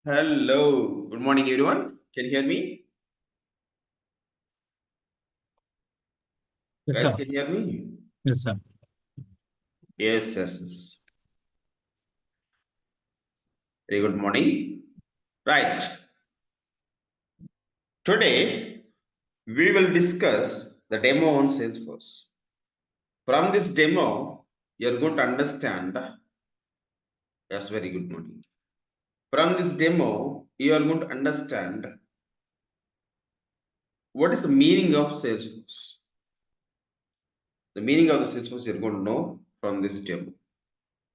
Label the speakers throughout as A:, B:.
A: Hello, good morning, everyone. Can you hear me?
B: Yes,
A: Guys,
B: sir.
A: can you hear me?
B: Yes, sir.
A: Yes. Very good morning. Right. Today, we will discuss the demo on Salesforce. From this demo, you're going to understand. Yes, very good morning. From this demo, you are going to understand what is the meaning of Salesforce. The meaning of the Salesforce you're going to know from this demo.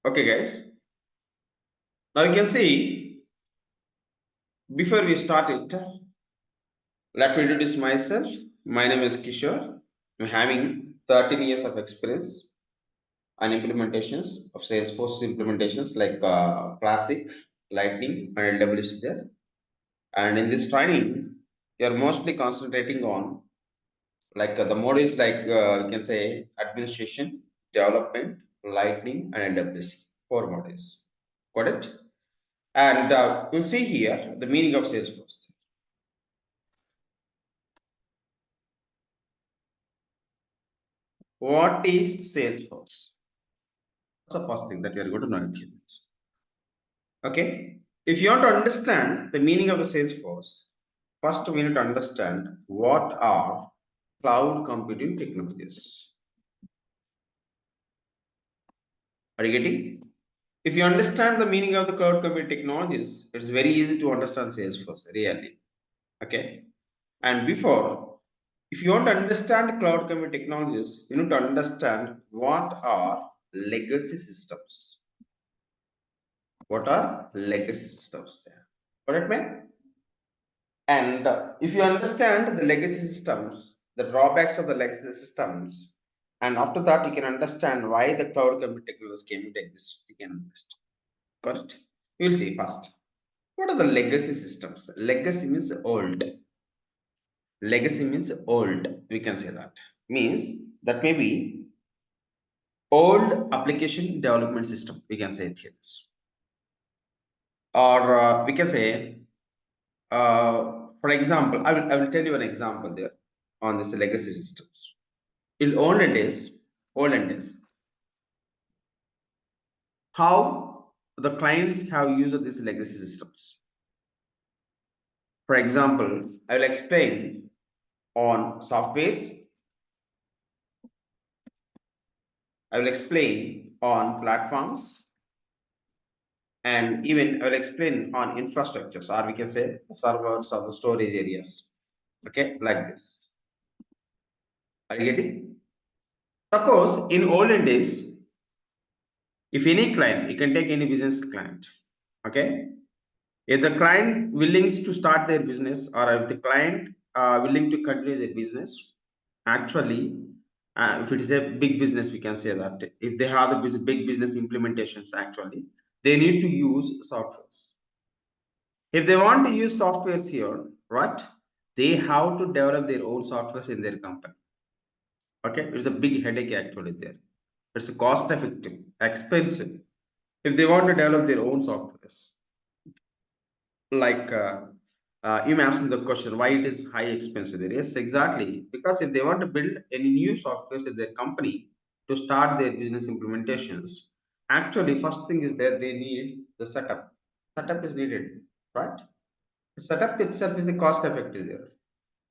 A: Okay, guys. Now you can see before we start it, let me introduce myself. My name is Kishore. I'm having 13 years of experience on implementations of Salesforce implementations like Classic, Lightning, and LWC there. And in this training, we are mostly concentrating on like the modules like you can say administration, development, Lightning, and LWC. Four modules. Got it? And you'll see here the meaning of Salesforce. What is Salesforce? That's the first thing that you are going to know. Okay. If you want to understand the meaning of the Salesforce, first we need to understand what are cloud computing technologies. Are you getting? If you understand the meaning of the cloud computing technologies, it's very easy to understand Salesforce, really. Okay. And before, if you want to understand cloud computing technologies, you need to understand what are legacy systems. What are legacy systems there? Correct, man? And if you understand the legacy systems, the drawbacks of the legacy systems, and after that you can understand why the cloud computing technologies came into existence. You can understand. Got it? We'll see first. What are the legacy systems? Legacy means old. Legacy means old. We can say that. Means that may be old application development system. We can say it here. Or we can say for example, I will tell you an example there on this legacy systems. In olden days, how the clients have used these legacy systems. For example, I will explain on softwares. I will explain on platforms, and even I will explain on infrastructures, or we can say servers or the storage areas. Okay, like this. Are you getting? Suppose in olden days, if any client, you can take any business client, okay? If the client willing to start their business, or if the client willing to continue their business, actually, if it is a big business, we can say that if they have the big business implementations, actually, they need to use softwares. If they want to use softwares here, right? They have to develop their own softwares in their company. Okay, it's a big headache actually there. It's cost effective, expensive. If they want to develop their own softwares, like you may ask me the question why it is high expensive there. Yes, exactly, because if they want to build any new softwares in their company to start their business implementations, actually first thing is that they need the setup is needed, right? Setup itself is a cost effective there.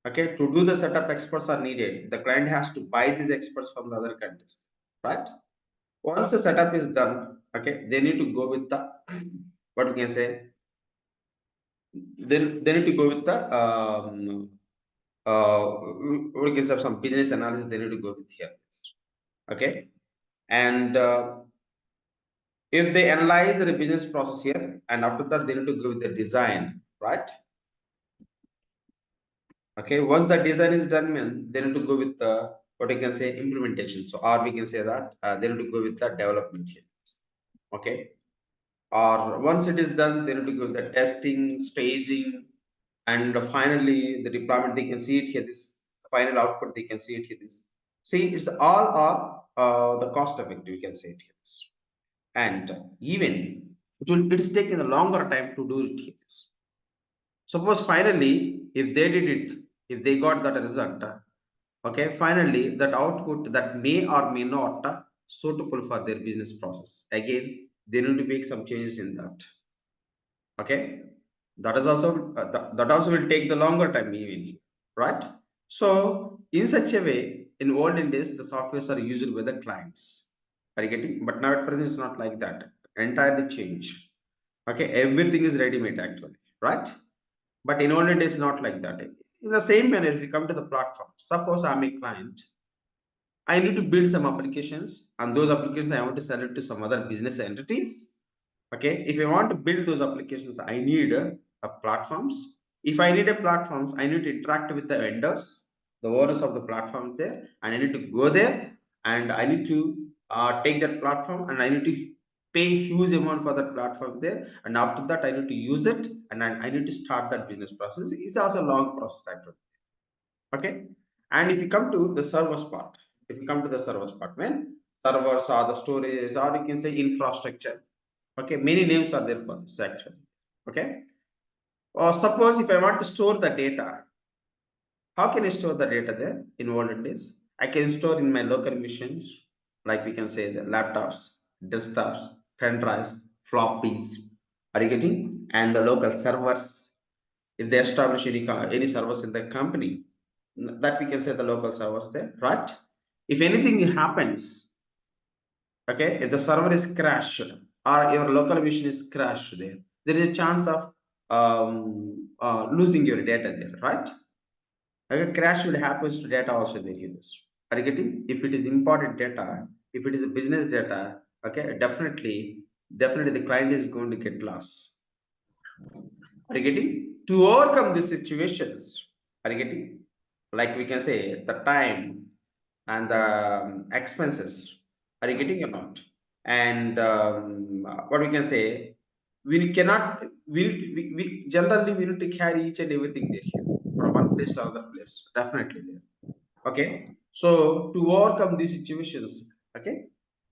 A: Okay, to do the setup, experts are needed. The client has to buy these experts from the other countries, right? Once the setup is done, okay, they need to go with the what we can say, they need to go with the we can have some business analysis they need to go with here. Okay, and if they analyze the business process here, and after that they need to go with the design, right? Okay, once the design is done, man, they need to go with the what you can say implementation. So, or we can say that they need to go with the development here. Okay, or once it is done, they need to go with the testing, staging, and finally the deployment. They can see it here. This final output, they can see it here. This see, it's all are the cost effective. You can say it here. And even It is taking a longer time to do it. Suppose finally, if they did it, if they got that result, okay, finally that output that may or may not suitable for their business process. Again, they need to make some changes in that. Okay, that is also that also will take the longer time even, right? So in such a way, in olden days, the softwares are used by the clients. Are you getting? But now at present, it's not like that. Entirely changed. Okay, everything is ready-made actually, right? But in olden days, not like that. In the same manner, if you come to the platform, suppose I'm a client, I need to build some applications, and those applications I want to sell it to some other business entities. Okay, if I want to build those applications, I need a platforms. If I need a platforms, I need to interact with the vendors, the owners of the platform there, and I need to go there, and I need to take that platform, and I need to pay huge amount for that platform there, and after that I need to use it, and I need to start that business process. It's also a long process actually. Okay, and if you come to the servers part, if you come to the servers part, when servers are the storage, or you can say infrastructure. Okay, many names are there for this actually. Okay, or suppose if I want to store the data, how can I store the data there in olden days? I can store in my local machines, like we can say the laptops, desktops, pen drives, floppies. Are you getting? And the local servers, if they establish any servers in the company, that we can say the local servers there, right? If anything happens, okay, if the server is crashed or your local machine is crashed there is a chance of losing your data there, right? A crash will happen to data also there use. Are you getting? If it is important data, if it is a business data, okay, definitely the client is going to get loss. Are you getting? To overcome these situations, are you getting? Like we can say the time and the expenses. Are you getting or not? And what we can say, we cannot, we generally we need to carry each and everything there here from one place to another place. Definitely there. Okay. So to overcome these situations, okay,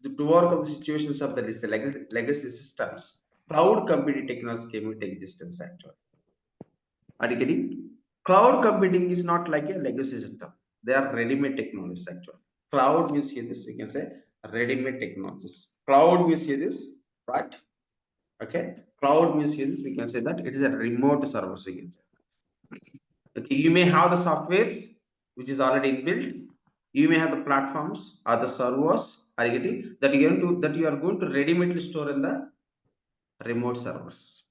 A: to overcome the situations of the legacy systems, cloud computing technology came into existence actually. Are you getting? Cloud computing is not like a legacy system. They are ready-made technologies actually. Cloud means here this we can say ready-made technologies. Cloud means here this, right? Okay. Cloud means here this we can say that it is a remote service we can say. Okay. You may have the softwares which is already inbuilt. You may have the platforms or the servers. Are you getting that you are going to ready-made store in the remote servers.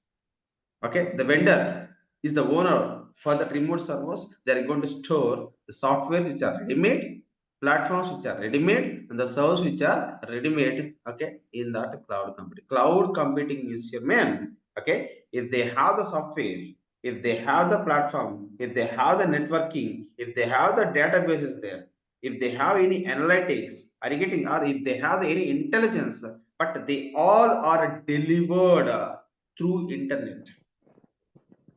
A: Okay, the vendor is the owner for the remote servers. They are going to store the software which are ready-made, platforms which are ready-made, and the servers which are ready-made. Okay, in that cloud computing. Cloud computing is your man. Okay, if they have the software, if they have the platform, if they have the networking, if they have the databases there, if they have any analytics, are you getting? Or if they have any intelligence, but they all are delivered through internet.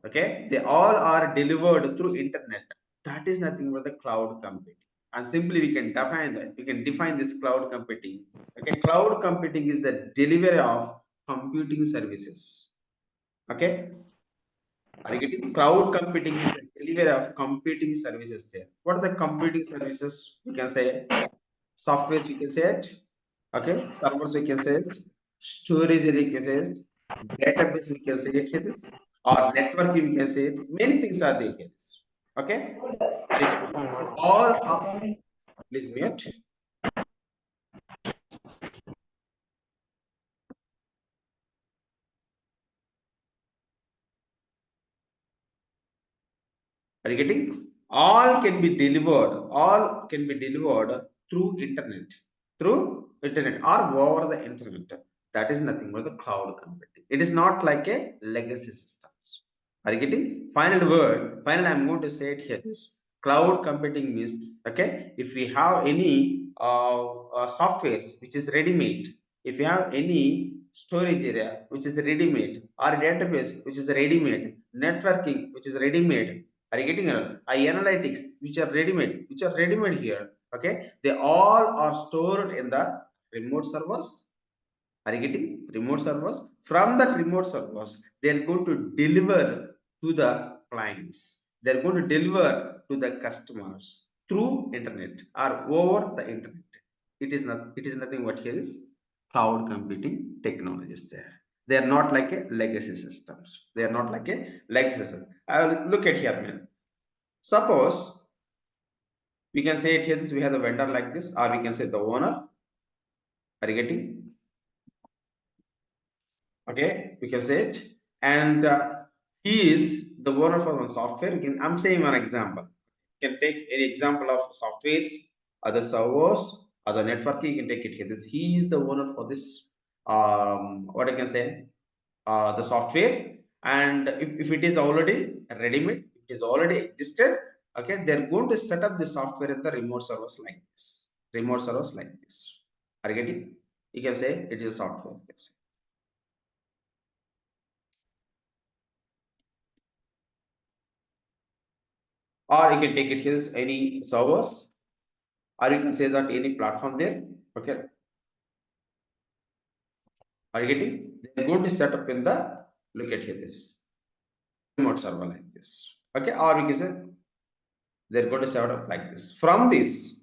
A: Okay, they all are delivered through internet. That is nothing but the cloud computing. And simply we can define that. We can define this cloud computing. Okay, cloud computing is the delivery of computing services. Okay, are you getting? Cloud computing is the delivery of computing services there. What are the computing services? We can say softwares, we can say it. Okay, servers, we can say it. Storage, we can say it. Database, we can say it here. This or networking, we can say it. Many things are there here. Okay, are you getting? All of, please mute. Are you getting? All can be delivered. All can be delivered through internet. Through internet or over the internet. That is nothing but the cloud computing. It is not like a legacy systems. Are you getting? Final word. Final, I'm going to say it here. This cloud computing means okay. If we have any softwares which is ready-made, if you have any storage area which is ready-made, or database which is ready-made, networking which is ready-made, are you getting it? Analytics which are ready-made here. Okay, they all are stored in the remote servers. Are you getting remote servers? From that remote servers, they are going to deliver to the clients. They are going to deliver to the customers through internet or over the internet. It is not. It is nothing but here is cloud computing technologies there. They are not like a legacy systems. They are not like a legacy system. I will look at here, man. Suppose we can say it here. We have the vendor like this, or we can say the owner. Are you getting? Okay, we can say it, and he is the owner for one software. I'm saying one example. You can take any example of softwares, other servers, other networking. You can take it here. This he is the owner for this. What I can say, the software, and if it is already ready-made, it is already existed. Okay, they're going to set up the software in the remote servers like this. Remote servers like this. Are you getting? You can say it is a software. Yes. Or you can take it as any servers, or you can say that any platform there. Okay, are you getting? They're going to set up in the, look at here this remote server like this. Okay, or you can say they're going to set up like this. From this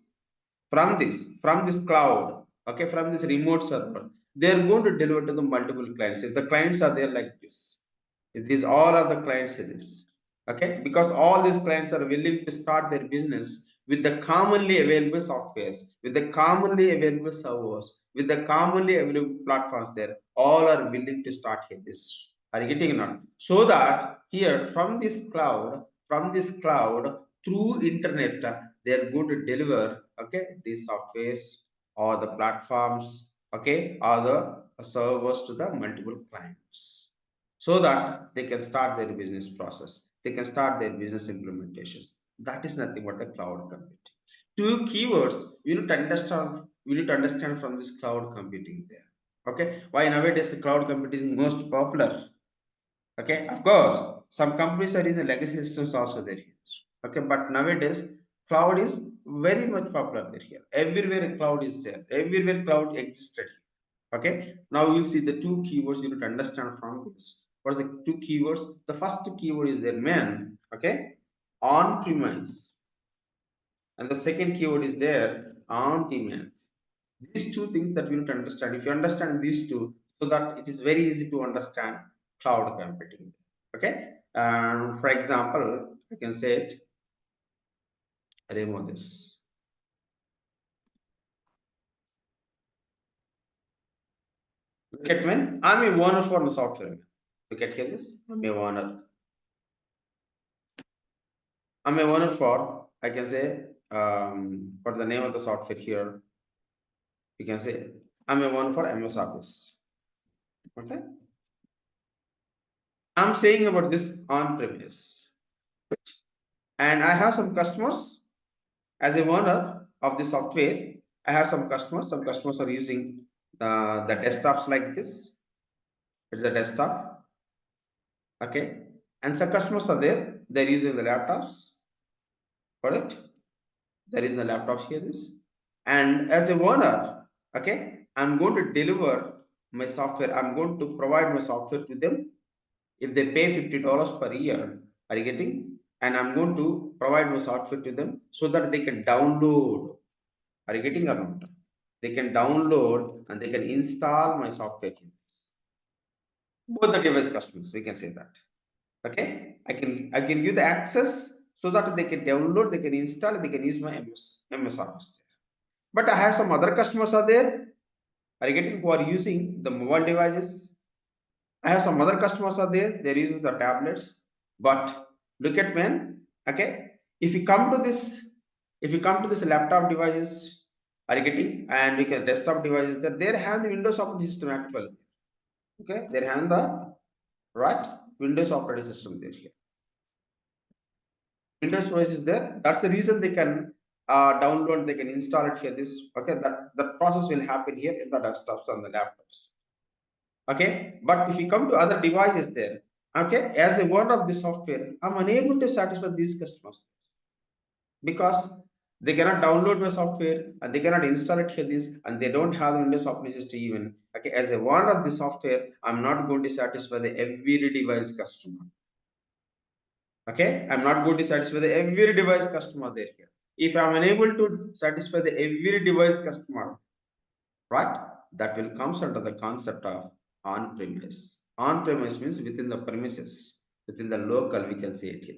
A: cloud, okay, from this remote server, they're going to deliver to the multiple clients. If the clients are there like this, if these all are the clients it is, okay, because all these clients are willing to start their business with the commonly available softwares, with the commonly available servers, with the commonly available platforms there, all are willing to start here this. Are you getting it now? So that here from this cloud through internet, they are going to deliver, okay, these softwares or the platforms, okay, or the servers to the multiple clients, so that they can start their business process, they can start their business implementations. That is nothing but the cloud computing. Two keywords we need to understand from this cloud computing there. Okay, why nowadays the cloud computing is most popular? Okay, of course, some companies are using legacy systems also there. Okay, but nowadays cloud is very much popular there here. Everywhere cloud is there. Everywhere cloud existed. Okay, now you'll see the two keywords you need to understand from this. What are the two keywords? The first keyword is there, man. Okay, on premise, and the second keyword is there, on demand. These two things that we need to understand. If you understand these two, so that it is very easy to understand cloud computing. Okay, for example, I can say it, remove this. Look at when I'm a owner for the software. Look at here this, I'm a owner. I'm a owner for, I can say, for the name of the software here, you can say, I'm a owner for MS Office. Okay, I'm saying about this on premise, and I have some customers. As a owner of the software, I have some customers. Some customers are using the desktops like this. It's the desktop. Okay. And some customers are there. They're using the laptops. Correct? There is the laptops here. This. And as a owner, okay, I'm going to deliver my software. I'm going to provide my software to them. If they pay $50 per year, are you getting? And I'm going to provide my software to them so that they can download. Are you getting or not? They can download and they can install my software kits. Both the device customers, we can say that. Okay, I can give the access so that they can download, they can install, they can use my MS Office. But I have some other customers are there. Are you getting, who are using the mobile devices? I have some other customers are there. They're using the tablets. But look at when. Okay, if you come to this, laptop devices, are you getting? And we can desktop devices that they have the Windows operating system actually. Okay, they have the right Windows operating system there here. Windows OS is there. That's the reason they can download, they can install it here. This, okay, that process will happen here in the desktops and the laptops. Okay, but if you come to other devices there, okay, as a owner of the software, I'm unable to satisfy these customers because They cannot download my software and they cannot install it here this, and they don't have the Windows Operating System even. Okay, as a owner of the software, I'm not going to satisfy the every device customer. Okay, I'm not going to satisfy the every device customer there here. If I'm unable to satisfy the every device customer, right, that will comes under the concept of on-premise. On-premise means within the premises, within the local, we can say it here.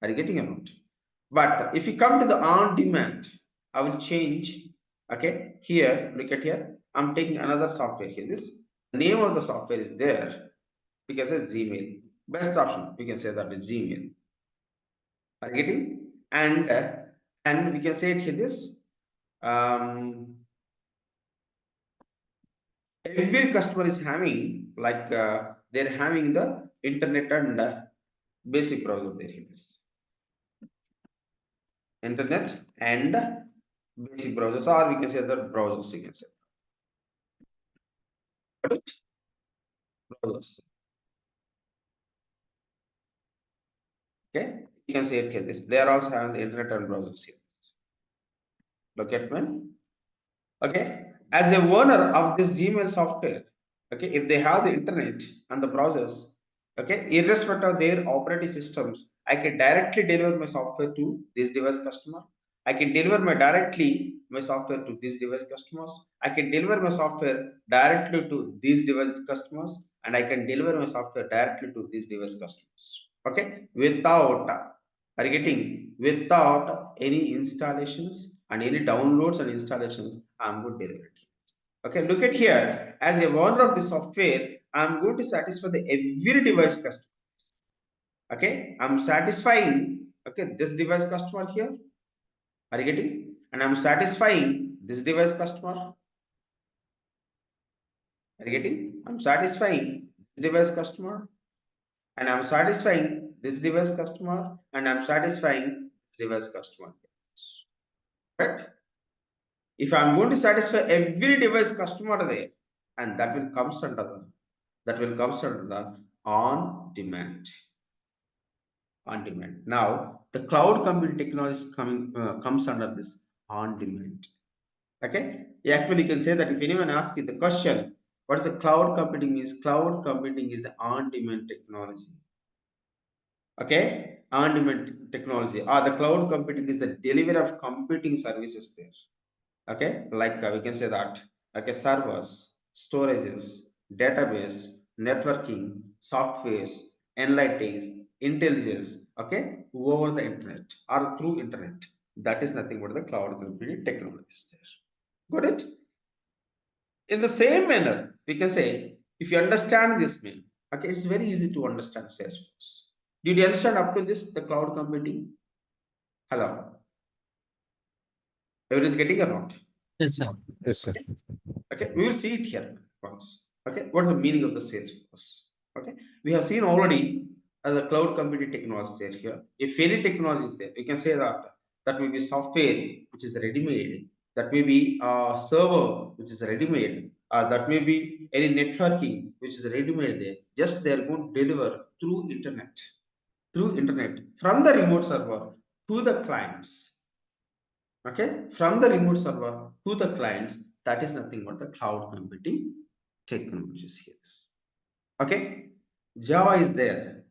A: Are you getting a note? But if you come to the on-demand, I will change. Okay, here, look at here. I'm taking another software here. This the name of the software is there. We can say Gmail. Best option, we can say that is Gmail. Are you getting? And we can say it here. This um, every customer is having like they're having the internet and basic browser there. Here is internet and basic browsers, or we can say the browsers. We can say browsers. Okay, you can say it here. This they are also having the internet and browsers here. Look at one. Okay, as a owner of this Gmail software, okay, if they have the internet and the browsers, okay, irrespective of their operating systems, I can directly deliver my software to this device customer. I can deliver my software to these device customers. I can deliver my software directly to these device customers, and I can deliver my software directly to these device customers. Okay, without targeting, without any installations and any downloads and installations. I'm going to deliver it. Okay, look at here. As a owner of the software, I'm going to satisfy the every device customer. Okay, I'm satisfying this device customer here. Are you getting? And I'm satisfying this device customer. Are you getting? I'm satisfying this device customer, and I'm satisfying this device customer, and I'm satisfying this device customer. Correct? If I'm going to satisfy every device customer there, and that will comes under the on demand. On demand. Now the cloud computing technology is coming comes under this on demand. Okay. Yeah, actually, you can say that if anyone asks you the question, what is the cloud computing is? Cloud computing is the on demand technology. Okay, on demand technology or the cloud computing is the delivery of computing services there. Okay, like we can say that okay, servers, storages, database, networking, softwares, analytics, intelligence, okay, over the internet or through internet. That is nothing but the cloud computing technologies there. Got it? In the same manner, we can say if you understand this mean, okay, it's very easy to understand Salesforce. Did you understand up to this the cloud computing? Hello, everyone is getting or not?
B: Yes, sir.
C: Yes, sir.
A: Okay, we will see it here once. Okay, what is the meaning of the Salesforce? Okay, we have seen already the cloud computing technology there here. If any technology is there, we can say that that may be software which is ready-made, that may be a server which is ready-made, that may be any networking which is ready-made there. Just they are going to deliver through internet from the remote server to the clients. Okay, from the remote server to the clients. That is nothing but the cloud computing technologies here. Okay, Java is there,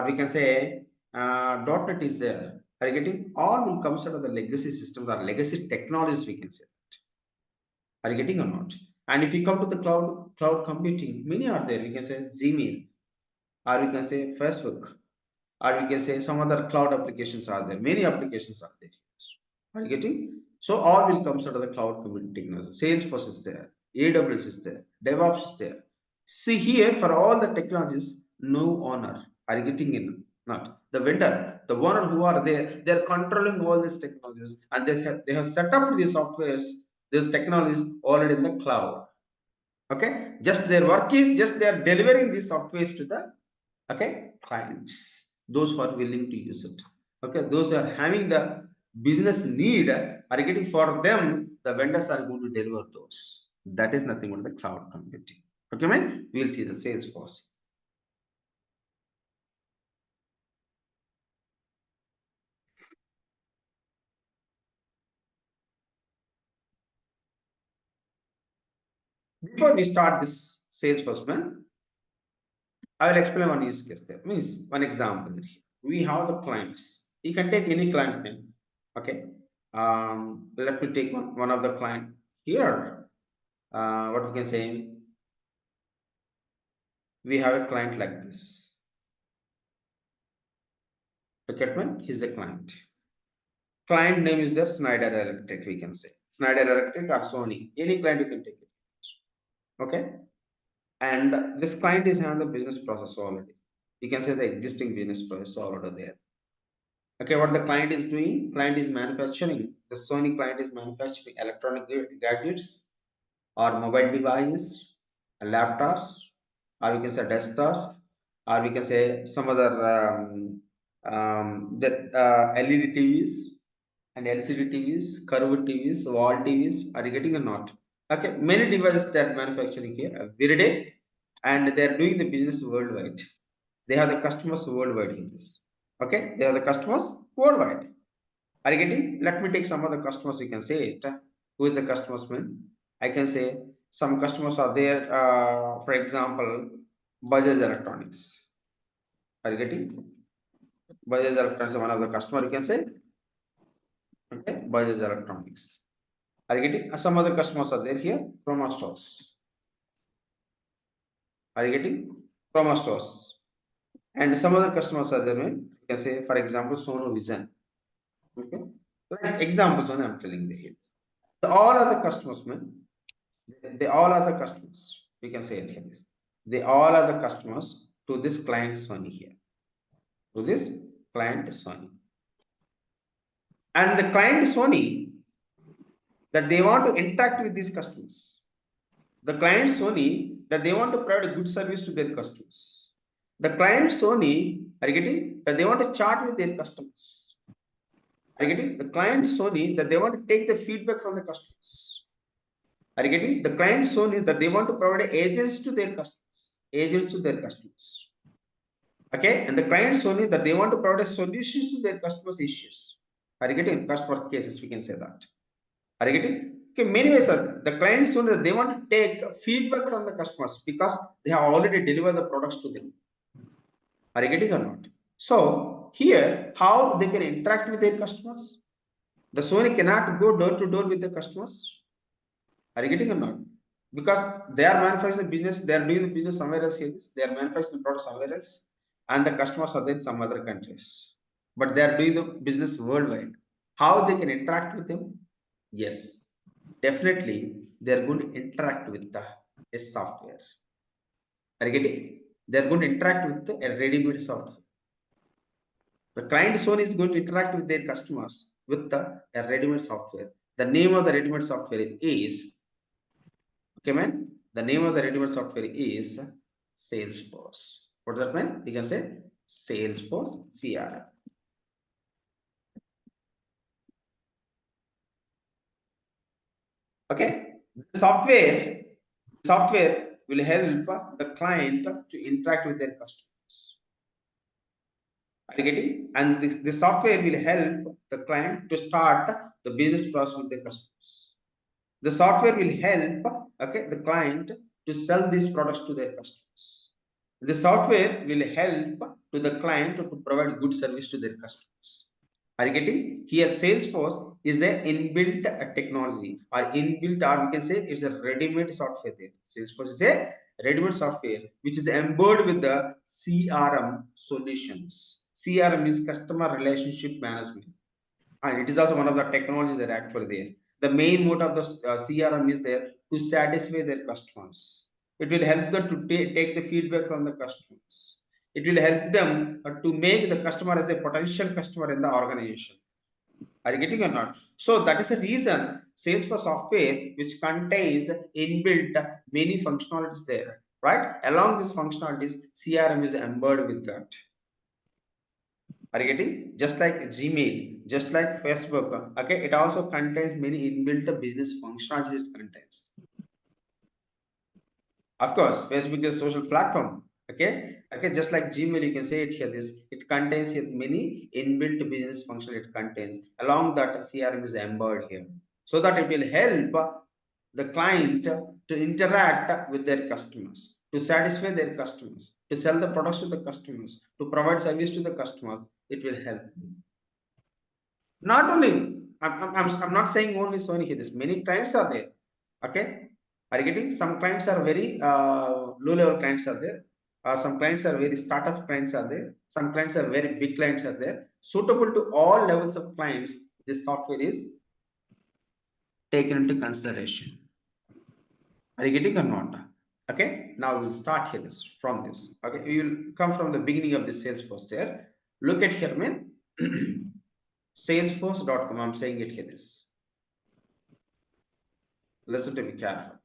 A: we can say .NET is there. Are you getting? All will come out of the legacy systems or legacy technologies, we can say that. Are you getting or not? And if you come to the cloud computing, many are there. We can say Gmail, or we can say Facebook, or we can say some other cloud applications are there. Many applications are there. Are you getting? So all will comes out of the cloud computing technology. Salesforce is there, AWS is there, DevOps is there. See here for all the technologies, no owner. Are you getting in? Not the vendor, the owner who are there. They are controlling all these technologies, and they have set up these softwares, these technologies already in the cloud. Okay, just their work is just they are delivering these softwares to the clients, those who are willing to use it. Okay, those who are having the business need are getting for them, the vendors are going to deliver those. That is nothing but the cloud computing. Okay, man, we will see the Salesforce. Before we start this Salesforce, man, I will explain one use case there. Means one example here. We have the clients. You can take any client name. Okay. Let me take one of the client here. What we can say, we have a client like this. Look at one, he's the client. Client name is the Schneider Electric, we can say. Schneider Electric or Sony. Any client you can take it. Okay. And this client is having the business process already. You can say the existing business process already there. Okay, what the client is doing? Client is manufacturing. The Sony client is manufacturing electronic gadgets or mobile devices, laptops, or we can say desktops, or we can say some other LED TVs and LCD TVs, curved TVs, wall TVs. Are you getting or not? Okay, many devices that manufacturing here every day, and they are doing the business worldwide. They have the customers worldwide in this. Okay, they have the customers worldwide. Are you getting? Let me take some of the customers. We can say it. Who is the customers? Man, I can say some customers are there. For example, Bajaj Electronics. Are you getting? Bajaj Electronics is one of the customer. You can say, okay, Bajaj Electronics. Are you getting? Some other customers are there here. Chroma stores. Are you getting? Chroma stores. And some other customers are there. Man. You can say, for example, Sono Vision. Okay. Like examples only I'm telling you here. So all other customers, man, they all are the customers. We can say it here. They all are the customers to this client Sony here. To this client Sony. And the client Sony that they want to interact with these customers. The client Sony that they want to provide a good service to their customers. The client Sony, are you getting? That they want to chat with their customers. Are you getting? The client Sony that they want to take the feedback from the customers. Are you getting? The client Sony that they want to provide agents to their customers. Agents to their customers. Okay, and the client Sony that they want to provide solutions to their customers' issues. Are you getting? Customer cases, we can say that. Are you getting? Okay, many ways are the client Sony that they want to take feedback from the customers because they have already delivered the products to them. Are you getting or not? So here, how they can interact with their customers? The Sony cannot go door to door with the customers. Are you getting or not? Because they are manufacturing business, they are doing the business somewhere else here. They are manufacturing products somewhere else, and the customers are there in some other countries. But they are doing the business worldwide. How they can interact with them? Yes, definitely they are going to interact with a software. Are you getting? They are going to interact with a ready-made software. The client zone is going to interact with their customers with a ready-made software. The name of the ready-made software is, okay, man. The name of the ready-made software is Salesforce. What does that mean? You can say Salesforce CRM. Okay. The software will help the client to interact with their customers. Are you getting? And the software will help the client to start the business process with their customers. The software will help, okay, the client to sell these products to their customers. The software will help to the client to provide good service to their customers. Are you getting? Here, Salesforce is a inbuilt technology or inbuilt, or we can say it's a ready-made software there. Salesforce is a ready-made software which is embedded with the CRM solutions. CRM means customer relationship management. And it is also one of the technologies that are actually there. The main mode of the CRM is there to satisfy their customers. It will help them to take the feedback from the customers. It will help them to make the customer as a potential customer in the organization. Are you getting or not? So that is the reason Salesforce software, which contains inbuilt many functionalities there, right? Along these functionalities, CRM is embedded with that. Are you getting? Just like Gmail, just like Facebook, okay, it also contains many inbuilt business functionalities it contains. Of course, Facebook is a social platform, okay? Okay, just like Gmail, you can say it here, it contains many inbuilt business functions it contains. Along that, CRM is embedded here. So that it will help the client to interact with their customers, to satisfy their customers, to sell the products to the customers, to provide service to the customers. It will help. Not only, I'm not saying only Sony here. This many clients are there. Okay, are you getting? Some clients are very low level clients are there. Some clients are very startup clients are there. Some clients are very big clients are there. Suitable to all levels of clients, this software is taken into consideration. Are you getting or not? Okay, now we'll start here this from this. Okay, we will come from the beginning of the Salesforce there. Look at here, man. Salesforce.com. I'm saying it here. This. Listen to be careful.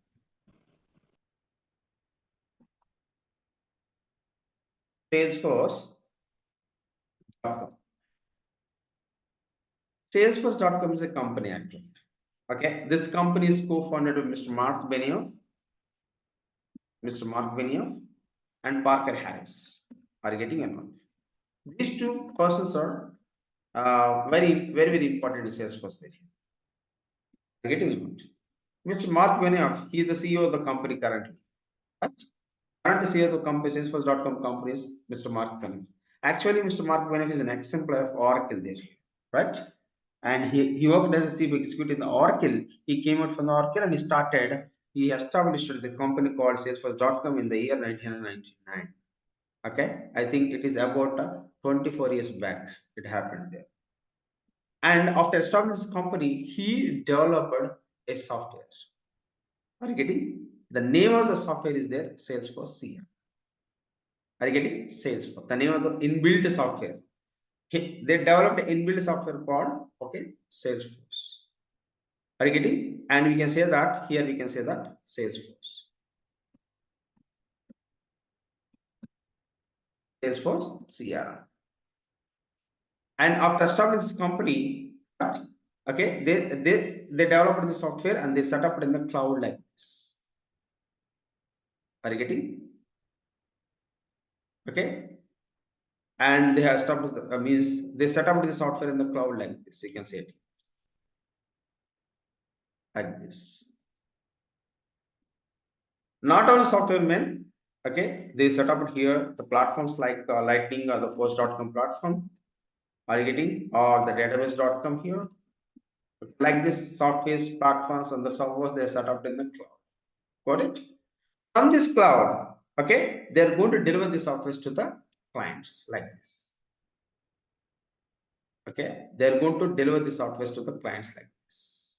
A: Salesforce.com. Salesforce.com is a company actually. Okay, this company is co-founded with Mr. Mark Benioff, and Parker Harris. Are you getting it? These two persons are very important in Salesforce. Are you getting it? Mr. Mark Benioff, he is the CEO of the company currently. Right? Current CEO of the company, Salesforce.com company is Mr. Mark Benioff. Actually, Mr. Mark Benioff is an ex-employee of Oracle there, right? And he worked as a chief executive in the Oracle. He came out from the Oracle and he established the company called Salesforce.com in the year 1999. Okay, I think it is about 24 years back it happened there. And after establishing this company, he developed a software. Are you getting? The name of the software is there, Salesforce CM. Are you getting? Salesforce. The name of the inbuilt software. They developed an inbuilt software called Salesforce. Are you getting? And we can say that here we can say that Salesforce. Salesforce CRM. And after establishing this company, okay, they developed the software and they set up it in the cloud like this. Are you getting? Okay. And they have established the means they set up the software in the cloud like this. You can say it like this. Not only software men, okay, they set up it here the platforms like Lightning or the Post.com platform. Are you getting? Or the database.com here. Like this software platforms and the servers they set up in the cloud. Got it? From this cloud, okay, they're going to deliver the software to the clients like this. Okay, they're going to deliver the software to the clients like this.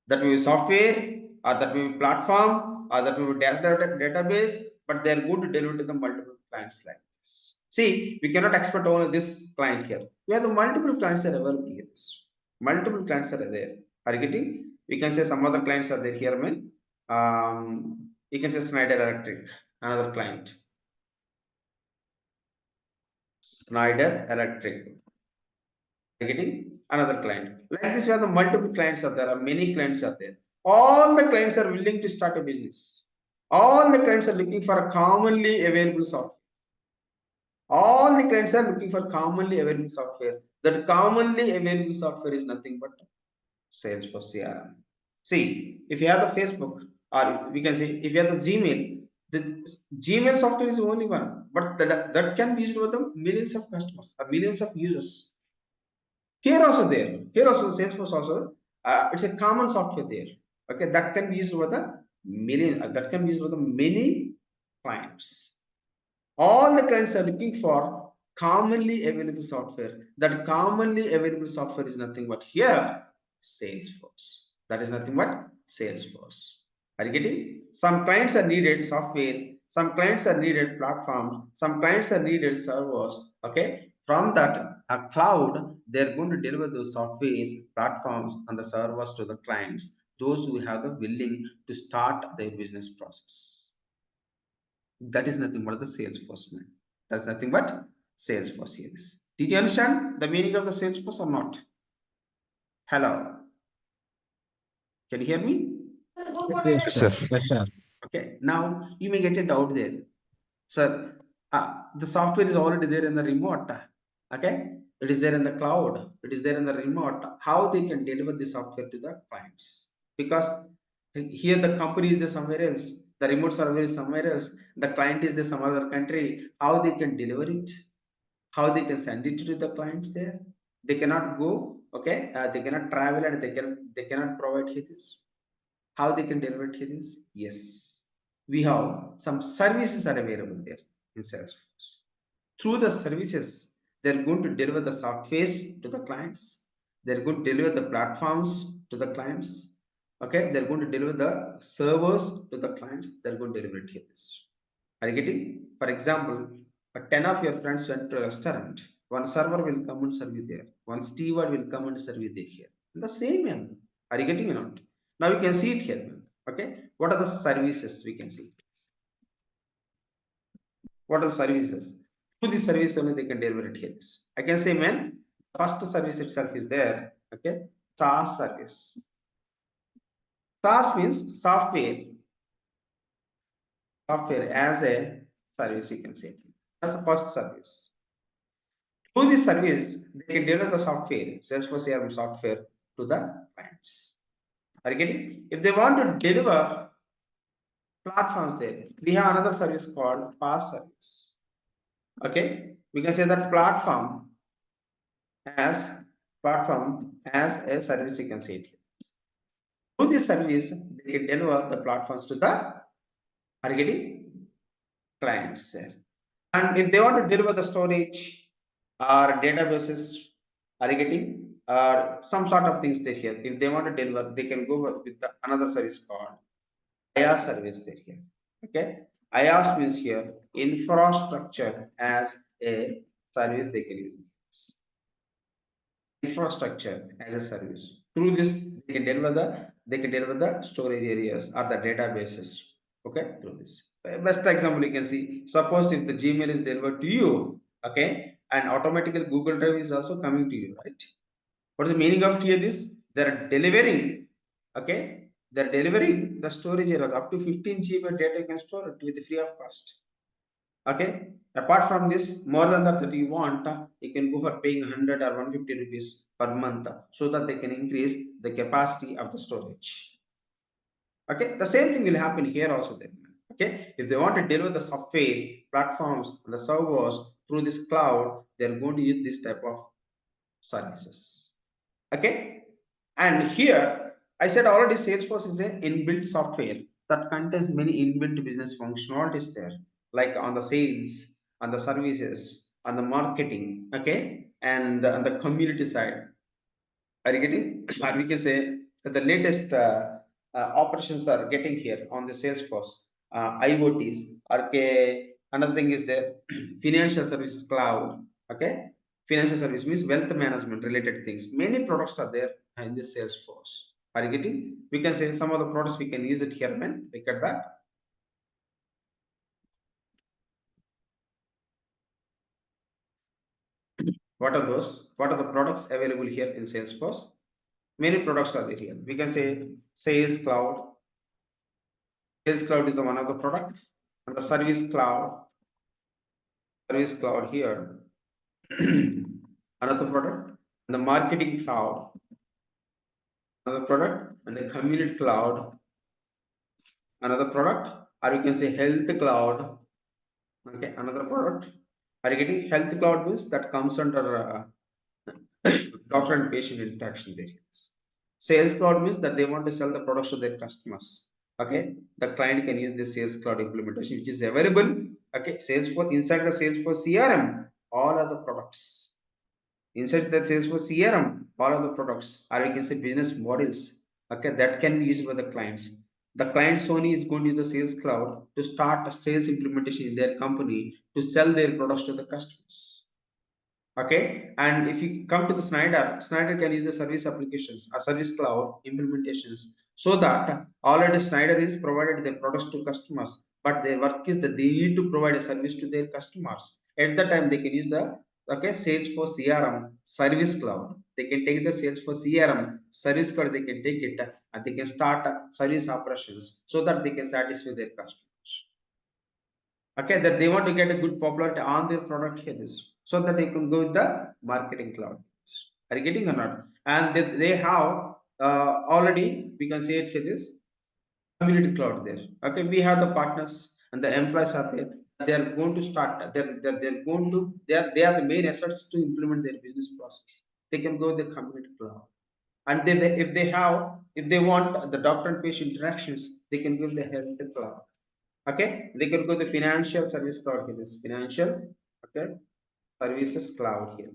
A: That will be software, or that will be platform, or that will be database, but they're going to deliver to the multiple clients like this. See, we cannot expect only this client here. We have the multiple clients that are available here. Multiple clients are there. Are you getting? We can say some other clients are there here, man. You can say Schneider Electric, another client. Schneider Electric. Getting another client. Like this, where the multiple clients are there, many clients are there. All the clients are willing to start a business. All the clients are looking for a commonly available software. All the clients are looking for commonly available software. That commonly available software is nothing but Salesforce CRM. See, if you have the Facebook, or we can say if you have the Gmail, the Gmail software is only one, but that can be used with the millions of customers or millions of users. Here also there, here also Salesforce also, it's a common software there. Okay, that can be used with the that can be used with the many clients. All the clients are looking for commonly available software. That commonly available software is nothing but here Salesforce. That is nothing but Salesforce. Are you getting? Some clients are needed softwares, some clients are needed platforms, some clients are needed servers. Okay, from that a cloud, they're going to deliver those softwares, platforms, and the servers to the clients, those who have the willing to start their business process. That is nothing but the Salesforce, man. That's nothing but Salesforce here. Did you understand the meaning of the Salesforce or not? Hello. Can you hear me?
B: Yes, sir. Yes, sir.
A: Okay. Now you may get a doubt there. Sir, the software is already there in the remote. Okay. It is there in the cloud. It is there in the remote. How they can deliver the software to the clients? Because Here the company is there somewhere else, the remote server is somewhere else, the client is there some other country. How they can deliver it? How they can send it to the clients there? They cannot go, okay? They cannot travel and they cannot provide here this. How they can deliver it here is, yes, we have some services are available there in Salesforce. Through the services, they're going to deliver the software to the clients. They're going to deliver the platforms to the clients. Okay, they're going to deliver the servers to the clients. They're going to deliver it here. Are you getting? For example, 10 of your friends went to a restaurant. One server will come and serve you there. One steward will come and serve you there here. In the same manner. Are you getting or not? Now we can see it here. Okay. What are the services we can see? What are the services? Through this service only they can deliver it here. I can say, man, first service itself is there. Okay. SaaS service. SaaS means software as a service, you can say. That's the first service. Through this service, they can deliver the software, Salesforce CRM software to the clients. Are you getting? If they want to deliver platforms there, we have another service called PaaS service. Okay, we can say that as as a service, you can say it. Through this service, they can deliver the platforms to the are you getting clients there. And if they want to deliver the storage or databases, are you getting some sort of things they here. If they want to deliver, they can go with another service called IaaS service there here. Okay, IaaS means here infrastructure as a service they can use. Infrastructure as a service. Through this, they can deliver the storage areas or the databases. Okay, through this. Best example you can see. Suppose if the Gmail is delivered to you, okay, and automatically Google Drive is also coming to you, right? What is the meaning of here? This they're delivering, okay, they're delivering the storage areas up to 15 GB data you can store it with free of cost. Okay, apart from this, more than that you want, you can go for paying 100 or 150 rupees per month so that they can increase the capacity of the storage. Okay, the same thing will happen here also then. Okay, if they want to deliver the softwares, platforms, and the servers through this cloud, they're going to use this type of services. Okay, and here I said already Salesforce is an inbuilt software that contains many inbuilt business functionalities there, like on the sales, on the services, on the marketing, okay, and on the community side. Are you getting? Or we can say that the latest operations are getting here on the Salesforce, IoTs. Okay, another thing is the financial service cloud. Okay, financial service means wealth management related things. Many products are there in the Salesforce. Are you getting? We can say some of the products we can use it here, man. Look at that. What are those? What are the products available here in Salesforce? Many products are there here. We can say Sales Cloud. Sales Cloud is the one of the product, and the Service Cloud here, another product, and the Marketing Cloud, another product, and the Community Cloud, another product, or you can say Health Cloud, okay, another product. Are you getting Health Cloud means that comes under doctor and patient interaction there. Sales Cloud means that they want to sell the products to their customers. Okay, the client can use the Sales Cloud implementation, which is available. Okay, Salesforce inside the Salesforce CRM, all other products inside the Salesforce CRM, all of the products, or we can say business models, okay, that can be used by the clients. The client Sony is going to use the Sales Cloud to start a sales implementation in their company to sell their products to the customers. Okay, and if you come to the Snyder can use the service applications or service cloud implementations so that already Snyder is provided their products to customers, but their work is that they need to provide a service to their customers. At that time, they can use the Salesforce CRM service cloud. They can take the Salesforce CRM service cloud, they can take it and they can start service operations so that they can satisfy their customers. Okay, that they want to get a good popularity on their product here this so that they can go with the marketing cloud. Are you getting or not? And they have already we can say it here this community cloud there. Okay, we have the partners and the employees are there. They are going to start. They're going to. They are the main assets to implement their business process. They can go with the community cloud, and if they want the doctor and patient interactions, they can go with the health cloud. Okay, they can go the financial service cloud here. This financial, okay, services cloud here.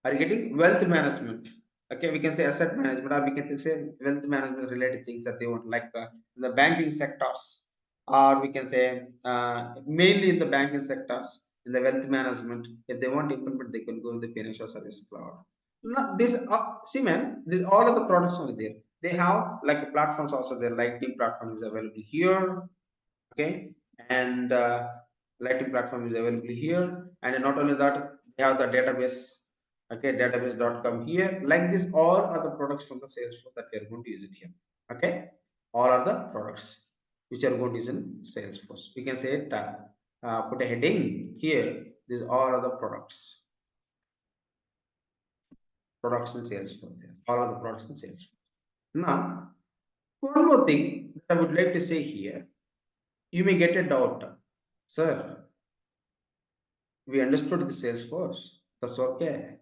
A: Are you getting wealth management? Okay, we can say asset management, or we can say wealth management related things that they want, like the banking sectors, or we can say mainly in the banking sectors, in the wealth management. If they want to implement, they can go to the financial service cloud. Now, this see, man, this all of the products are there. They have like platforms also. Their Lightning platform is available here. Okay, and Lighting platform is available here, and not only that, they have the database. Okay, database.com here. Like this, all are the products from the Salesforce that we are going to use it here. Okay, all are the products which are going to use in Salesforce. We can say it, put a heading here. These all are the products in Salesforce there. All are the products in Salesforce. Now, one more thing that I would like to say here. You may get a doubt, sir. We understood the Salesforce. That's okay.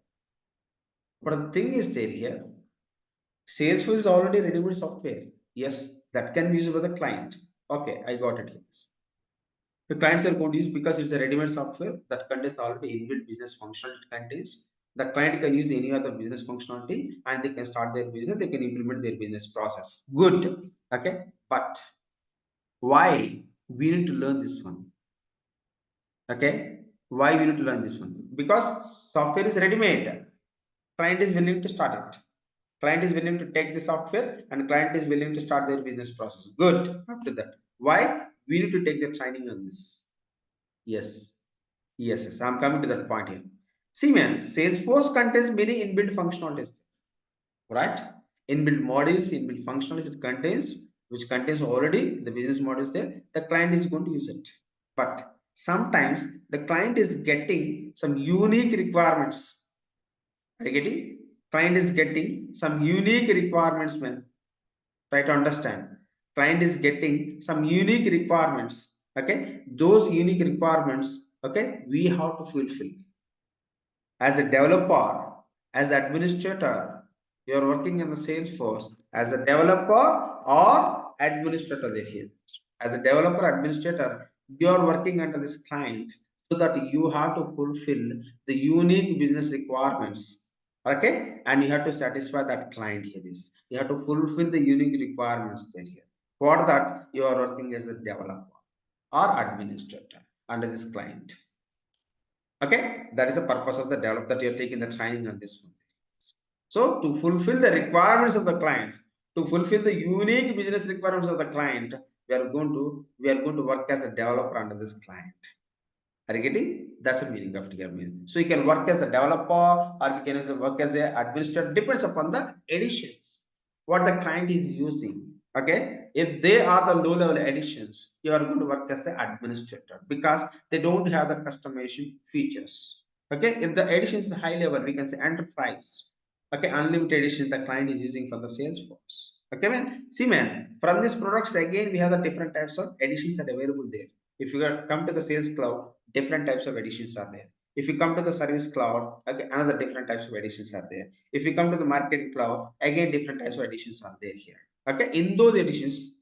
A: But the thing is there here, Salesforce is already ready-made software. Yes, that can be used by the client. Okay, I got it. Yes. The clients are going to use because it's a ready-made software that contains already inbuilt business functionality it contains. The client can use any other business functionality and they can start their business, they can implement their business process. Good. Okay. But why we need to learn this one? Okay. Why we need to learn this one? Because software is ready-made. Client is willing to start it. Client is willing to take the software and client is willing to start their business process. Good. After that, why we need to take the training on this? Yes, yes. I'm coming to that point here. See, man, Salesforce contains many inbuilt functionalities, right? Inbuilt modules, inbuilt functionalities it contains, which contains already the business modules there. The client is going to use it, but sometimes the client is getting some unique requirements. Are you getting? Client is getting some unique requirements, man. Try to understand. Client is getting some unique requirements. Okay, those unique requirements. Okay, we have to fulfill as a developer, as administrator. You are working in the Salesforce as a developer or administrator. Here, as a developer administrator, you are working under this client so that you have to fulfill the unique business requirements. Okay, and you have to satisfy that client here. Is you have to fulfill the unique requirements there here. For that, you are working as a developer or administrator under this client. Okay, that is the purpose of the develop that you're taking the training on this one. So to fulfill the requirements of the clients, to fulfill the unique business requirements of the client, we are going to work as a developer under this client. Are you getting? That's the meaning of your meaning. So you can work as a developer or you can work as an administrator, depends upon the editions, what the client is using. Okay, if they are the low level editions, you are going to work as an administrator because they don't have the customization features. Okay, if the edition is high level, we can say enterprise. Okay, unlimited edition the client is using for the Salesforce. Okay, man. See, man, from these products again we have the different types of editions that are available there. If you come to the Sales Cloud, different types of editions are there. If you come to the Service Cloud, okay, another different types of editions are there. If you come to the Marketing Cloud, again different types of editions are there here. Okay, in those editions,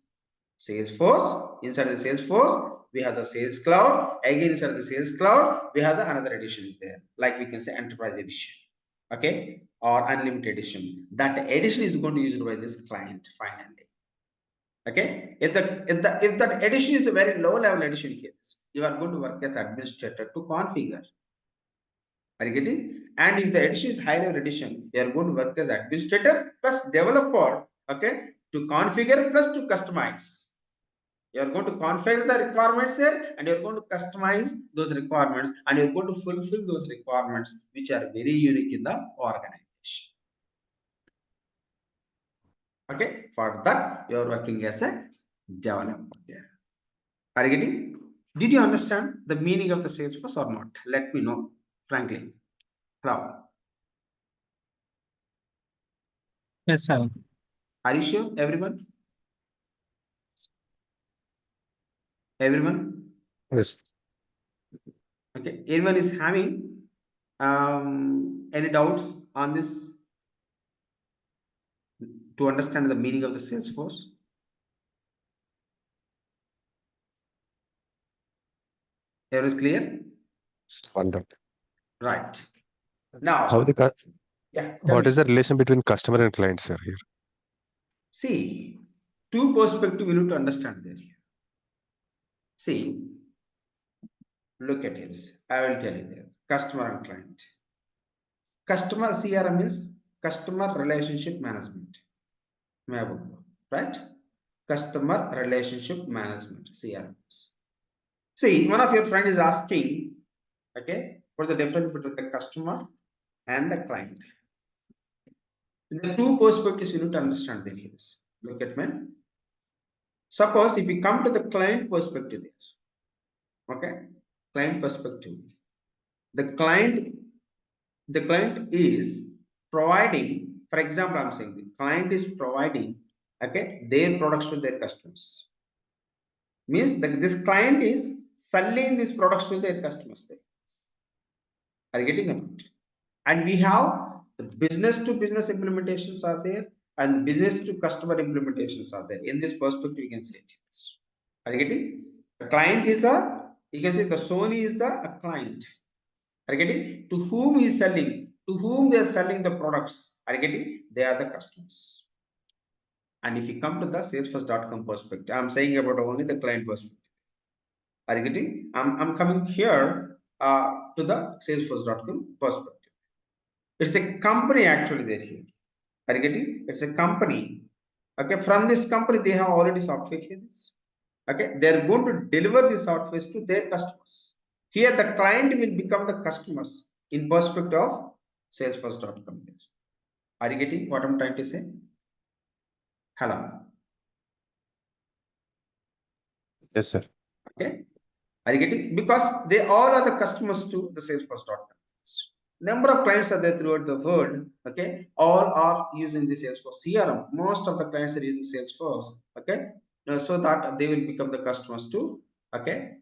A: Salesforce, inside the Salesforce, we have the Sales Cloud. Again, inside the Sales Cloud, we have the another editions there, like we can say Enterprise Edition, okay, or Unlimited Edition. That edition is going to be used by this client finally. Okay, if that edition is a very low level edition here, you are going to work as administrator to configure. Are you getting? And if the edition is high level edition, you are going to work as administrator plus developer, okay, to configure plus to customize. You are going to configure the requirements here and you're going to customize those requirements and you're going to fulfill those requirements which are very unique in the organization. Okay, for that you are working as a developer there. Are you getting? Did you understand the meaning of the Salesforce or not? Let me know, frankly. Hello.
B: Yes, sir.
A: Are you sure, everyone? Everyone?
C: Yes.
A: Okay. Anyone is having any doubts on this to understand the meaning of the Salesforce? Everyone is clear?
C: Wonder.
A: Right.
C: How
A: Now, yeah.
C: what is the relation between customer and client, sir, here?
A: See, two perspectives we need to understand there. See, look at this. I will tell you there. Customer and client. Customer CRM is customer relationship management. Right? Customer relationship management, CRM. See, one of your friend is asking, okay, what's the difference between the customer and the client? The two perspectives you need to understand there is. Look at me. Suppose if we come to the client perspective there, okay, client perspective, the client is providing, for example, I'm saying the client is providing, okay, their products to their customers. Means that this client is selling these products to their customers. Are you getting it? And we have the business to business implementations are there and the business to customer implementations are there. In this perspective, you can say it. Are you getting? The client is the, you can say the Sony is the a client. Are you getting? To whom is selling? To whom they are selling the products? Are you getting? They are the customers. And if you come to the Salesforce.com perspective, I'm saying about only the client perspective. Are you getting? I'm coming here to the Salesforce.com perspective. It's a company actually there here. Are you getting? It's a company. Okay, from this company, they have already software here. Okay, they're going to deliver the software to their customers. Here, the client will become the customers in perspective of Salesforce.com. Are you getting what I'm trying to say? Hello.
C: Yes, sir.
A: Okay. Are you getting? Because they all are the customers to the Salesforce.com. Number of clients are there throughout the world. Okay, all are using the Salesforce CRM. Most of the clients are using Salesforce. Okay, so that they will become the customers too. Okay,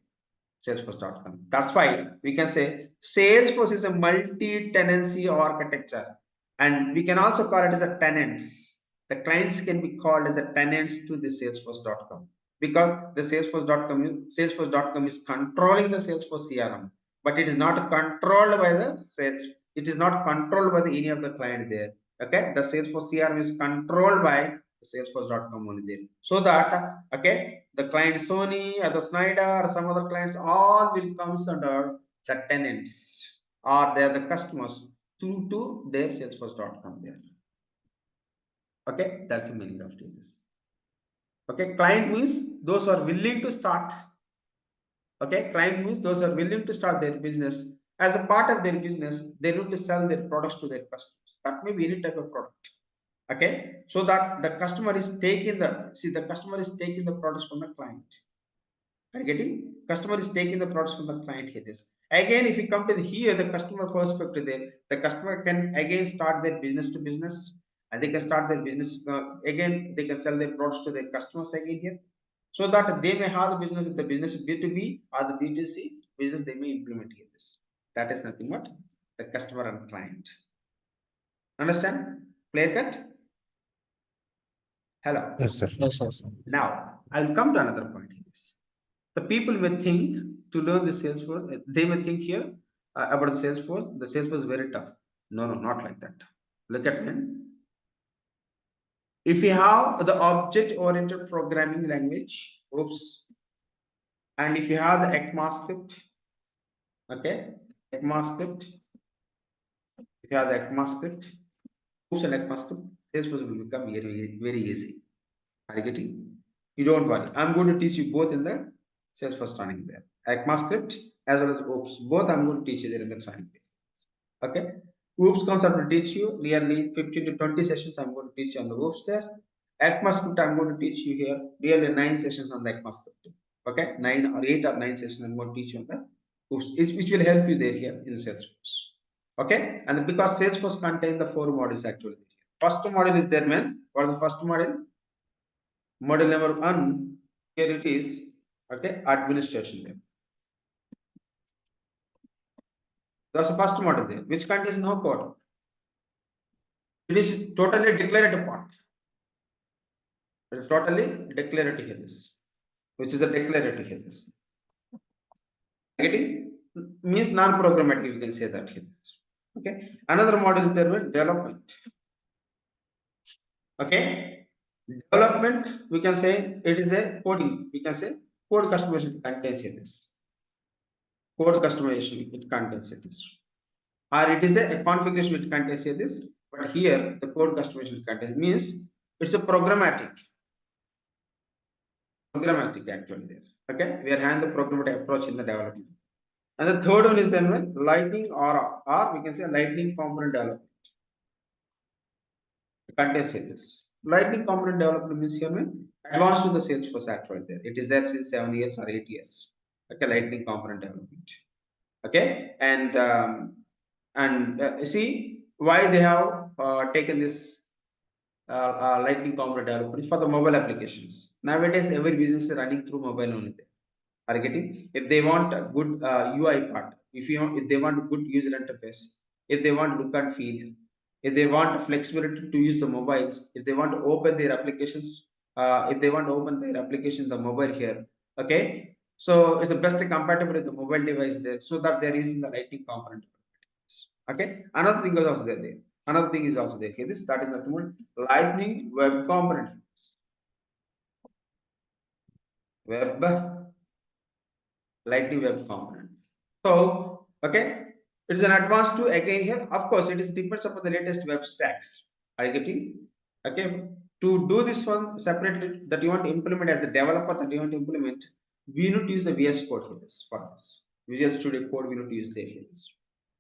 A: Salesforce.com. That's why we can say Salesforce is a multi-tenancy architecture, and we can also call it as a tenants. The clients can be called as a tenants to the Salesforce.com because the Salesforce.com is controlling the Salesforce CRM, but it is not controlled by the sales. It is not controlled by any of the client there. Okay, the Salesforce CRM is controlled by the Salesforce.com only there. So that okay, the client Sony or the Snyder or some other clients all will comes under the tenants or they are the customers to their Salesforce.com there. Okay, that's the meaning of this. Okay, client means those who are willing to start. Okay, client means those who are willing to start their business. As a part of their business, they need to sell their products to their customers. That may be any type of product. Okay, so that the customer is taking the customer is taking the products from the client. Are you getting? Customer is taking the products from the client here. This again, if you come to here, the customer perspective there, the customer can again start their business to business, and they can start their business again. They can sell their products to their customers again here, so that they may have the business B2B or the B2C business they may implement here. This that is nothing but the customer and client. Understand? Clear cut? Hello.
C: Yes, sir.
B: Yes, sir.
A: Now I will come to another point here. The people may think to learn the Salesforce, they may think here about the Salesforce. The Salesforce is very tough. No, not like that. Look at me. If you have the object-oriented programming language, oops, and if you have the ECMAScript, okay, ECMAScript, if you have the ECMAScript, oops, and ECMAScript, Salesforce will become very, very easy. Are you getting? You don't worry. I'm going to teach you both in the Salesforce training there. ECMAScript as well as OOPS. Both I'm going to teach you there in the training there. Okay. OOPS concept will teach you nearly 15 to 20 sessions. I'm going to teach you on the OOPS there. ECMAScript I'm going to teach you here nearly 9 sessions on the ECMAScript. Okay, 9 or 8 or 9 sessions I'm going to teach you on the OOPS, which will help you there here in Salesforce. Okay, and because Salesforce contains the 4 modules actually. First module is there, man. What is the first module? Model number 1, here it is. Okay, administration there. That's the first model there, which contains no code. It is totally declarative part. It is totally declarative here, this, which is a declarative here. This. Getting means non-programmatic, you can say that here. Okay, another model is there with development. Okay, development, we can say it is a coding, we can say code customization contains here this. Code customization, it contains here this. Or it is a configuration, it contains here this. But here, the code customization contains means it's a programmatic actually there. Okay, we are having the programmatic approach in the development. And the third one is then when lightning or we can say lightning component development. Contains here this. Lightning component development means here when advanced to the Salesforce actually there. It is there since 7 years or 8 years. Okay, lightning component development. Okay, and see why they have taken this lightning component development for the mobile applications. Nowadays, every business is running through mobile only. Are getting if they want a good UI part, if they want a good user interface, if they want look and feel, if they want flexibility to use the mobiles, if they want to open their applications, if they want to open their application the mobile here. Okay, so it's the best compatible with the mobile device there, so that they're using the lightning component. Okay, another thing is also there. Another thing is also there. Okay, this that is nothing but lightning web component. Web lightning web component. So, okay, it is an advanced to again here. Of course, it is depends upon the latest web stacks. Are you getting? Okay, to do this one separately that you want to implement as a developer that you want to implement, we need to use the VS Code for this. Visual Studio Code we need to use there here.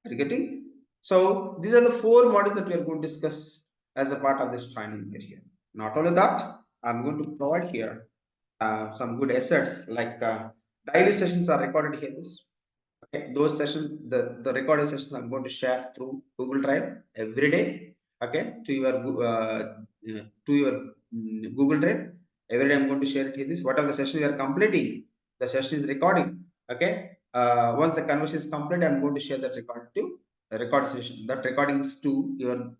A: Are you getting? So these are the 4 modules that we are going to discuss as a part of this training here. Not only that, I'm going to provide here some good assets like daily sessions are recorded here. Okay, those sessions, the recorded sessions I'm going to share through Google Drive every day. Okay, to your Google Drive. Every day I'm going to share it here. This whatever the session you are completing, the session is recording. Okay, once the conversation is complete, I'm going to share that record to the record session. That recordings to your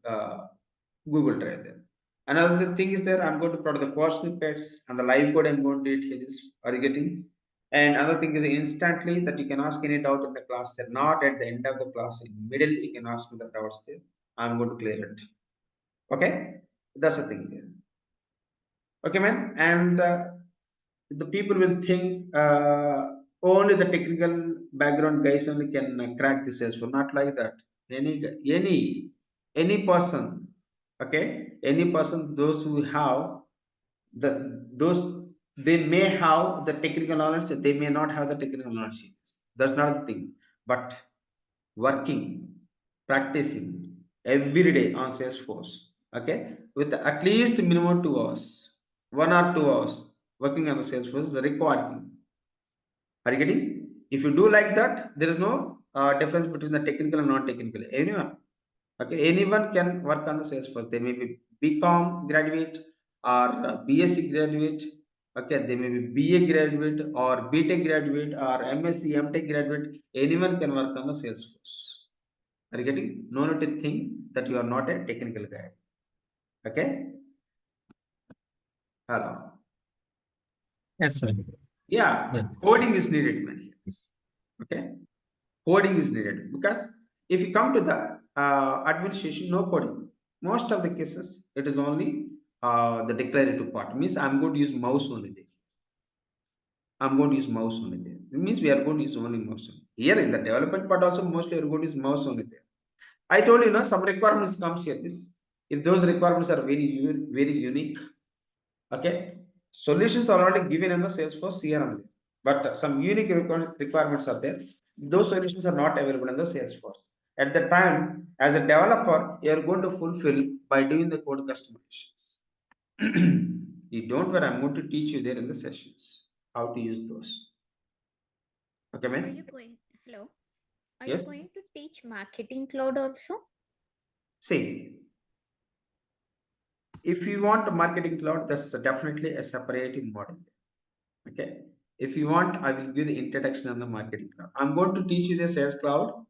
A: Google Drive there. Another thing is there, I'm going to provide the course snippets and the live code I'm going to do it here. This are you getting? And another thing is instantly that you can ask any doubt in the class there, not at the end of the class, in middle you can ask me the doubts there. I'm going to clear it. Okay, that's the thing there. Okay, man. And the people will think only the technical background guys only can crack this as well. Not like that. Any person, okay, any person, those who have those they may have the technical knowledge, they may not have the technical knowledge. That's not the thing. But working, practicing every day on Salesforce, okay, with at least minimum 2 hours, 1 or 2 hours working on the Salesforce is a required thing. Are you getting? If you do like that, there is no difference between the technical and non-technical. Anyone, okay, anyone can work on the Salesforce. They may be BCom graduate or BSc graduate. Okay, they may be BA graduate or BTech graduate or MSc MTech graduate. Anyone can work on the Salesforce. Are you getting? No need to think that you are not a technical guy. Okay. Hello.
B: Yes, sir.
A: Yeah,
B: Yes.
A: coding is needed, man. Okay, coding is needed because if you come to the administration, no coding. Most of the cases, it is only the declarative part. Means I'm going to use mouse only there. I'm going to use mouse only there. It means we are going to use only mouse only. Here in the development part also mostly we are going to use mouse only there. I told you, some requirements comes here. This if those requirements are very unique, okay, solutions are already given in the Salesforce CRM, but some unique requirements are there. Those solutions are not available in the Salesforce. At the time, as a developer, you are going to fulfill by doing the code customizations. You don't worry, I'm going to teach you there in the sessions how to use those. Okay,
D: Are
A: man?
D: you going? Hello. Are
A: Yes.
D: you going to teach marketing cloud also?
A: See, if you want a marketing cloud, that's definitely a separating model. Okay. If you want, I will give the introduction on the marketing cloud. I'm going to teach you the sales cloud,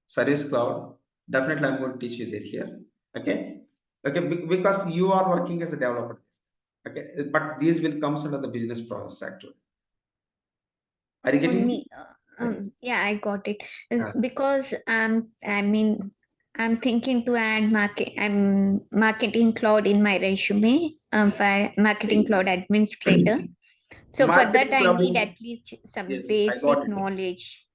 A: service cloud. Definitely, I'm going to teach you that here. Okay. Okay. Because you are working as a developer. Okay. But these will come under the business process actually. Are you getting me?
D: Yeah, I got it. It's
A: Yeah.
D: because I'm thinking to add marketing cloud in my resume, for marketing
A: See,
D: cloud administrator. So for that,
A: marketing
D: I
A: cloud
D: need
A: is,
D: at least some
A: yes, I got
D: basic
A: it.
D: knowledge.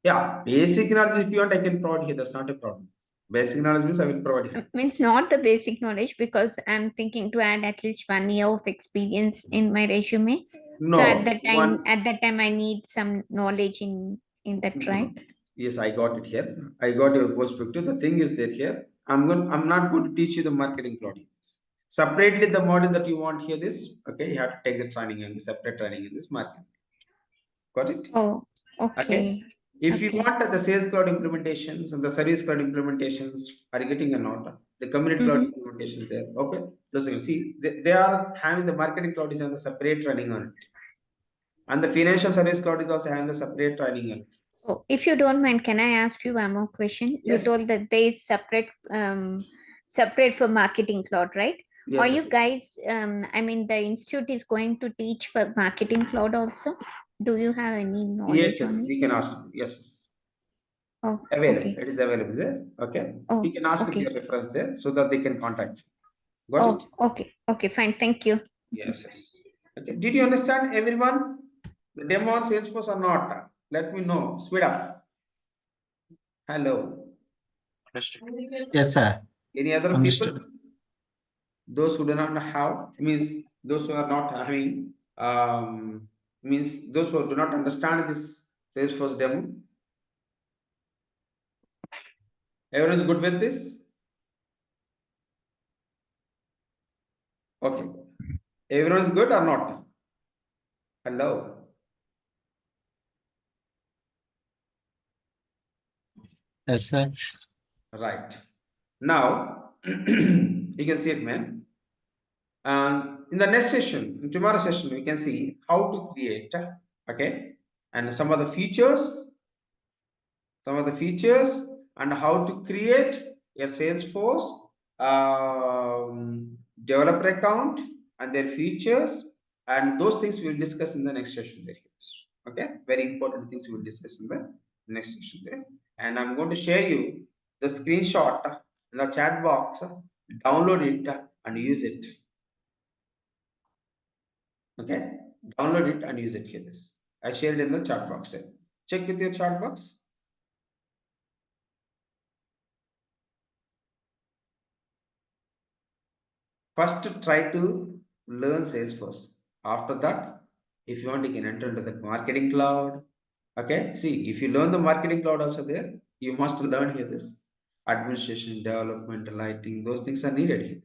A: Yeah, basic knowledge if you want, I can provide here. That's not a problem. Basic knowledge means I will provide here.
D: Means not the basic knowledge, because I'm thinking to add at least 1 year of experience in my resume. So
A: No, one.
D: at that time, I need some knowledge in that, right?
A: Yes, I got it here. I got your perspective. The thing is that here, I'm not going to teach you the marketing cloud. Separately, the model that you want here, this, okay, you have to take the training and the separate training in this marketing. Got it?
D: Oh,
A: Okay.
D: okay.
A: If you
D: Okay.
A: want the sales cloud implementations and the service cloud implementations, are you getting a note? The community cloud implementations there. Okay. Those you can see, they are having the marketing cloud is on the separate training on it. And the financial service cloud is also having the separate training on it.
D: Oh, if you don't mind, can I ask you one more question? You
A: Yes.
D: told that there is separate for marketing cloud, right?
A: Yes,
D: Are
A: yes,
D: you
A: yes.
D: guys, the institute is going to teach for marketing cloud also? Do you have any
A: Yes,
D: knowledge
A: yes,
D: on it?
A: we can ask. Yes, yes.
D: Oh,
A: Available.
D: okay.
A: It is available there. Okay.
D: Oh,
A: We can ask
D: okay.
A: their reference there so that they can contact you. Got
D: Oh,
A: it?
D: okay. Okay, fine. Thank you.
A: Yes, yes. Okay. Did you understand everyone? The demo on Salesforce or not? Let me know. Speed up. Hello.
B: Yes, sir.
A: Any other people?
B: Understood.
A: Those who do not have, means those who are not having, means those who do not understand this Salesforce demo. Everyone is good with this? Okay. Everyone is good or not? Hello.
B: Yes, sir.
A: Right. Now, you can see it, man. And in the next session, in tomorrow's session, we can see how to create, okay, and some of the features, and how to create a Salesforce developer account and their features, and those things we'll discuss in the next session there. Okay, very important things we'll discuss in the next session there. And I'm going to share you the screenshot in the chat box. Download it and use it. Okay, download it and use it here. This I shared in the chat box there. Check with your chat box. First, try to learn Salesforce. After that, if you want, you can enter into the marketing cloud. Okay, see, if you learn the marketing cloud also there, you must learn here this administration, development, lighting, those things are needed here.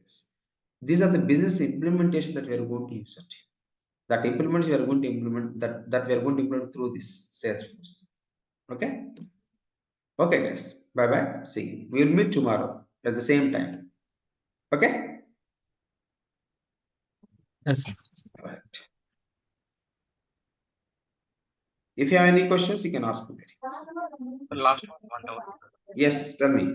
A: These are the business implementation that we are going to use it. That implements we are going to implement that we are going to implement through this Salesforce. Okay. Okay, guys. Bye bye. See you. We'll meet tomorrow at the same time. Okay.
B: Yes, sir.
A: All right. If you have any questions, you can ask me.
E: The last one doubt.
A: Yes, tell me.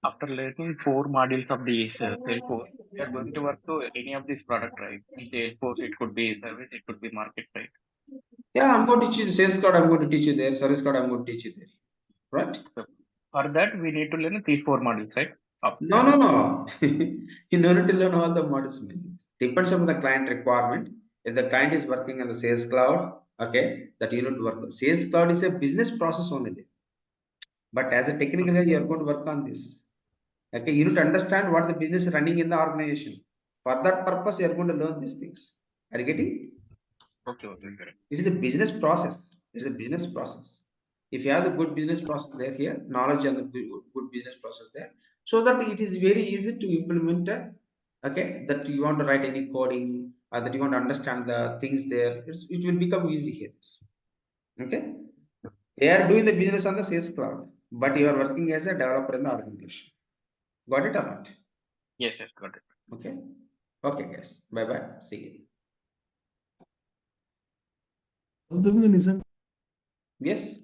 E: After learning 4 modules of these Salesforce, we are going to work to any of these product, right? In Salesforce, it could be service, it could be market, right?
A: Yeah, I'm going to teach you sales cloud. I'm going to teach you there. Service cloud. I'm going to teach you there. Right?
E: So for that, we need to learn these 4 modules, right?
A: No, no, no. You don't need to learn all the models. Depends on the client requirement. If the client is working on the sales cloud, okay, that you need to work. Sales cloud is a business process only there. But as a technical guy, you are going to work on this. Okay, you need to understand what the business is running in the organization. For that purpose, you are going to learn these things. Are you getting?
E: Okay, correct.
A: It is a business process. It is a business process. If you have the good business process there here, knowledge and the good business process there, so that it is very easy to implement. Okay, that you want to write any coding or that you want to understand the things there, it will become easy here. Okay, they are doing the business on the sales cloud, but you are working as a developer in the organization. Got it or not?
E: Yes, got it.
A: Okay. Okay, guys. Bye bye. See you. Yes.